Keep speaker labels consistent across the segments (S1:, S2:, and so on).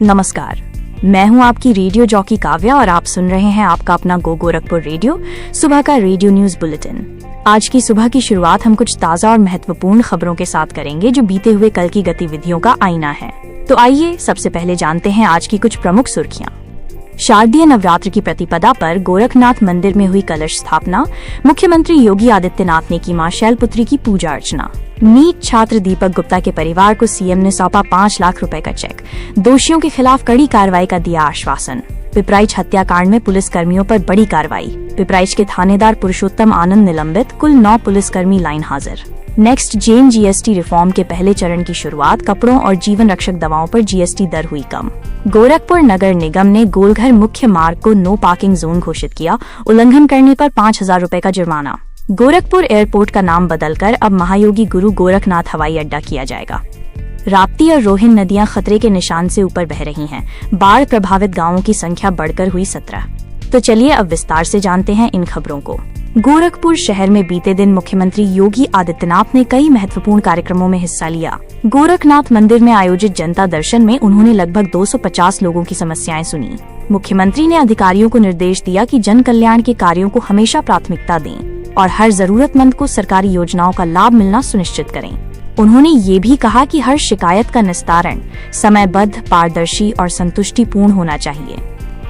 S1: नमस्कार, मैं हूं आपकी रेडियो जॉकी काव्या और आप सुन रहे हैं आपका अपना गो गोरखपुर रेडियो सुबह का रेडियो न्यूज बुलेटिन। आज की सुबह की शुरुआत हम कुछ ताज़ा और महत्वपूर्ण खबरों के साथ करेंगे जो बीते हुए कल की गतिविधियों का आईना है। तो आइए सबसे पहले जानते हैं आज की कुछ प्रमुख सुर्खियां। शारदीय नवरात्र की प्रतिपदा पर गोरखनाथ मंदिर में हुई कलश स्थापना। मुख्यमंत्री योगी आदित्यनाथ ने की मां शैलपुत्री की पूजा अर्चना। नीट छात्र दीपक गुप्ता के परिवार को सीएम ने सौंपा 5 लाख रुपए का चेक। दोषियों के खिलाफ कड़ी कार्रवाई का दिया आश्वासन। पिपराइच हत्याकांड में पुलिस कर्मियों पर बड़ी कार्रवाई। पिपराइच के थानेदार पुरुषोत्तम आनंद निलंबित, कुल 9 पुलिसकर्मी लाइन हाजिर। नेक्स्ट जेन जीएसटी रिफॉर्म के पहले चरण की शुरुआत। कपड़ों और जीवन रक्षक दवाओं पर जीएसटी दर हुई कम। गोरखपुर नगर निगम ने गोलघर मुख्य मार्ग को नो पार्किंग जोन घोषित किया। उल्लंघन करने पर 5,000 रुपए का जुर्माना। गोरखपुर एयरपोर्ट का नाम बदलकर अब महायोगी गुरु गोरखनाथ हवाई अड्डा किया जाएगा। राप्ती और रोहिन नदियां खतरे के निशान से ऊपर बह रही हैं। बाढ़ प्रभावित गांवों की संख्या बढ़कर हुई 17। तो चलिए अब विस्तार से जानते हैं इन खबरों को। गोरखपुर शहर में बीते दिन मुख्यमंत्री योगी आदित्यनाथ ने कई महत्वपूर्ण कार्यक्रमों में हिस्सा लिया। गोरखनाथ मंदिर में आयोजित जनता दर्शन में उन्होंने लगभग 250 लोगों की समस्याएं सुनी। मुख्यमंत्री ने अधिकारियों को निर्देश दिया कि जन कल्याण के कार्यों को हमेशा प्राथमिकता दें और हर जरूरतमंद को सरकारी योजनाओं का लाभ मिलना सुनिश्चित करें। उन्होंने ये भी कहा कि हर शिकायत का निस्तारण समयबद्ध, पारदर्शी और संतुष्टिपूर्ण होना चाहिए।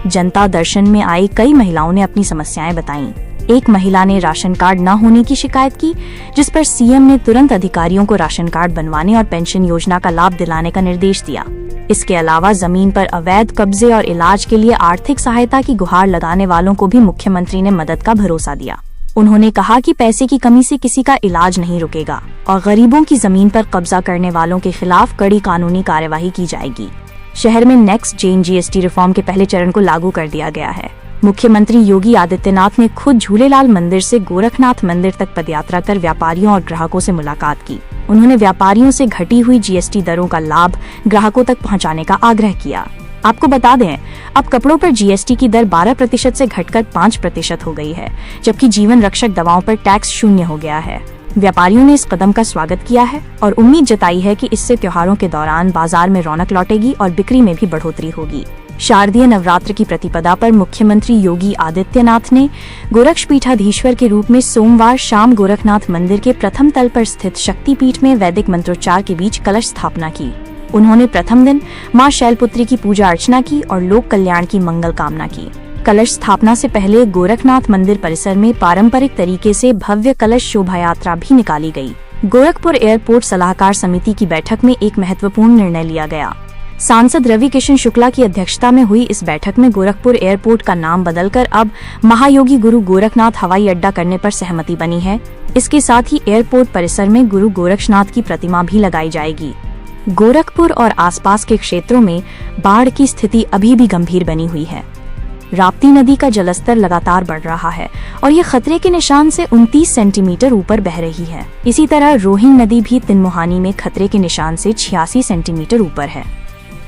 S1: जनता दर्शन में आई कई महिलाओं ने अपनी समस्याएं बताईं। एक महिला ने राशन कार्ड न होने की शिकायत की, जिस पर सीएम ने तुरंत अधिकारियों को राशन कार्ड बनवाने और पेंशन योजना का लाभ दिलाने का निर्देश दिया। इसके अलावा जमीन पर अवैध कब्जे और इलाज के लिए आर्थिक सहायता की गुहार लगाने वालों को भी मुख्यमंत्री ने मदद का भरोसा दिया। उन्होंने कहा कि पैसे की कमी से किसी का इलाज नहीं रुकेगा और गरीबों की जमीन पर कब्जा करने वालों के खिलाफ कड़ी कानूनी कार्यवाही की जाएगी। शहर में नेक्स्ट जेन जीएसटी रिफॉर्म के पहले चरण को लागू कर दिया गया है। मुख्यमंत्री योगी आदित्यनाथ ने खुद झूलेलाल मंदिर से गोरखनाथ मंदिर तक पदयात्रा कर व्यापारियों और ग्राहकों से मुलाकात की। उन्होंने व्यापारियों से घटी हुई जीएसटी दरों का लाभ ग्राहकों तक पहुंचाने का आग्रह किया। आपको बता दें, अब कपड़ों पर जीएसटी की दर 12% से घटकर 5% हो गई है, जबकि जीवन रक्षक दवाओं पर टैक्स 0 हो गया है। व्यापारियों ने इस कदम का स्वागत किया है और उम्मीद जताई है कि इससे त्योहारों के दौरान बाजार में रौनक लौटेगी और बिक्री में भी बढ़ोतरी होगी। शारदीय नवरात्र की प्रतिपदा पर मुख्यमंत्री योगी आदित्यनाथ ने गोरक्षपीठाधीश्वर के रूप में सोमवार शाम गोरखनाथ मंदिर के प्रथम तल पर स्थित शक्तिपीठ में वैदिक मंत्रोच्चार के बीच कलश स्थापना की। उन्होंने प्रथम दिन मां शैलपुत्री की पूजा अर्चना की और लोक कल्याण की मंगल कामना की। कलश स्थापना से पहले गोरखनाथ मंदिर परिसर में पारंपरिक तरीके से भव्य कलश शोभा यात्रा भी निकाली गई। गोरखपुर एयरपोर्ट सलाहकार समिति की बैठक में एक महत्वपूर्ण निर्णय लिया गया। सांसद रवि किशन शुक्ला की अध्यक्षता में हुई इस बैठक में गोरखपुर एयरपोर्ट का नाम बदलकर अब महायोगी गुरु गोरखनाथ हवाई अड्डा करने पर सहमति बनी है। इसके साथ ही एयरपोर्ट परिसर में गुरु गोरक्षनाथ की प्रतिमा भी लगाई जाएगी। गोरखपुर और आसपास के क्षेत्रों में बाढ़ की स्थिति अभी भी गंभीर बनी हुई है। राप्ती नदी का जलस्तर लगातार बढ़ रहा है और ये खतरे के निशान से 29 सेंटीमीटर ऊपर बह रही है। इसी तरह रोहिन नदी भी तिनमुहानी में खतरे के निशान से 86 सेंटीमीटर ऊपर है।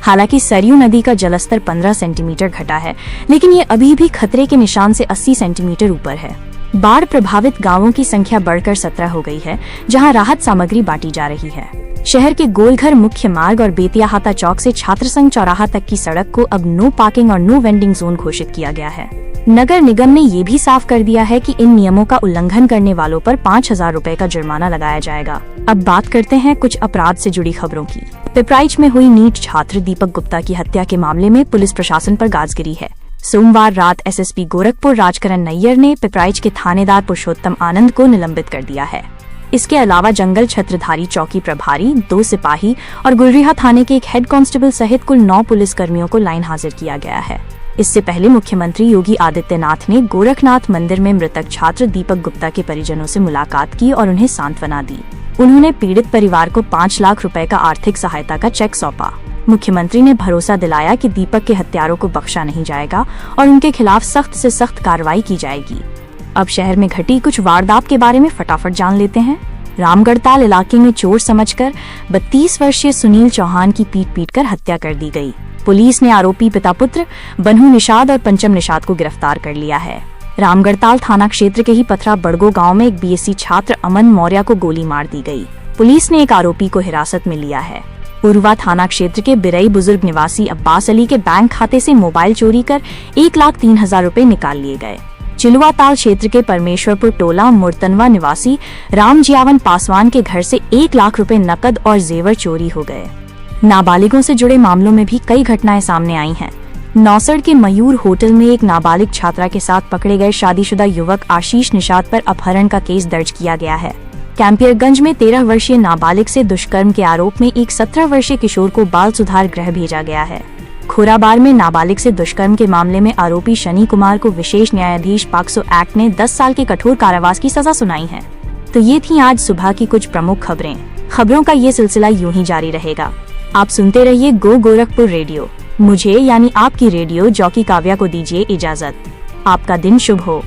S1: हालांकि सरयू नदी का जलस्तर 15 सेंटीमीटर घटा है, लेकिन ये अभी भी खतरे के निशान से 80 सेंटीमीटर ऊपर है। बाढ़ प्रभावित गांवों की संख्या बढ़कर 17 हो गई है, जहां राहत सामग्री बांटी जा रही है। शहर के गोलघर मुख्य मार्ग और बेतियाहाता चौक से छात्र संघ चौराहा तक की सड़क को अब नो पार्किंग और नो वेंडिंग जोन घोषित किया गया है। नगर निगम ने ये भी साफ कर दिया है कि इन नियमों का उल्लंघन करने वालों पर 5,000 रुपए का जुर्माना लगाया जाएगा। अब बात करते हैं कुछ अपराध से जुड़ी खबरों की। पिपराइच में हुई नीट छात्र दीपक गुप्ता की हत्या के मामले में पुलिस प्रशासन पर गाज गिरी है। सोमवार रात एसएसपी गोरखपुर राजकरण नैयर ने पिपराइच के थानेदार पुरुषोत्तम आनंद को निलंबित कर दिया है। इसके अलावा जंगल छत्रधारी चौकी प्रभारी, 2 सिपाही और गुलरिहा थाने के एक हेड कांस्टेबल सहित कुल 9 पुलिसकर्मियों को लाइन हाजिर किया गया है। इससे पहले मुख्यमंत्री योगी आदित्यनाथ ने गोरखनाथ मंदिर में मृतक छात्र दीपक गुप्ता के परिजनों से मुलाकात की और उन्हें सांत्वना दी। उन्होंने पीड़ित परिवार को 5 लाख रुपए का आर्थिक सहायता का चेक सौंपा। मुख्यमंत्री ने भरोसा दिलाया कि दीपक के हत्यारों को बख्शा नहीं जाएगा और उनके खिलाफ सख्त से सख्त कार्रवाई की जाएगी। अब शहर में घटी कुछ वारदात के बारे में फटाफट जान लेते हैं। रामगढ़ताल इलाके में चोर समझकर 32 वर्षीय सुनील चौहान की पीट कर हत्या कर दी गई। पुलिस ने आरोपी पिता पुत्र बनहू निषाद और पंचम निषाद को गिरफ्तार कर लिया है। रामगढ़ताल थाना क्षेत्र के ही पथरा बड़गो गांव में एक बीएससी छात्र अमन मौर्य को गोली मार दी गई। पुलिस ने एक आरोपी को हिरासत में लिया है। उरुवा थाना क्षेत्र के बिरई बुजुर्ग निवासी अब्बास अली के बैंक खाते से मोबाइल चोरी कर 1,03,000 रुपए निकाल लिए गए। चिलुआ ताल क्षेत्र के परमेश्वरपुर टोला मुर्तनवा निवासी राम जियावन पासवान के घर से 1 लाख रुपए नकद और जेवर चोरी हो गए। नाबालिगों से जुड़े मामलों में भी कई घटनाएं सामने आई हैं। नौसड़ के मयूर होटल में एक नाबालिग छात्रा के साथ पकड़े गए शादीशुदा युवक आशीष निषाद पर अपहरण का केस दर्ज किया गया है। कैंपियरगंज में 13 वर्षीय नाबालिग से दुष्कर्म के आरोप में एक 17 वर्षीय किशोर को बाल सुधार गृह भेजा गया है। खोराबार में नाबालिग से दुष्कर्म के मामले में आरोपी शनि कुमार को विशेष न्यायाधीश पॉक्सो एक्ट ने 10 साल के कठोर कारावास की सजा सुनाई है। तो ये थी आज सुबह की कुछ प्रमुख खबरें। खबरों का ये सिलसिला यूं ही जारी रहेगा। आप सुनते रहिए गो गोरखपुर रेडियो। मुझे यानी आपकी रेडियो जॉकी काव्या को दीजिए इजाजत। आपका दिन शुभ हो।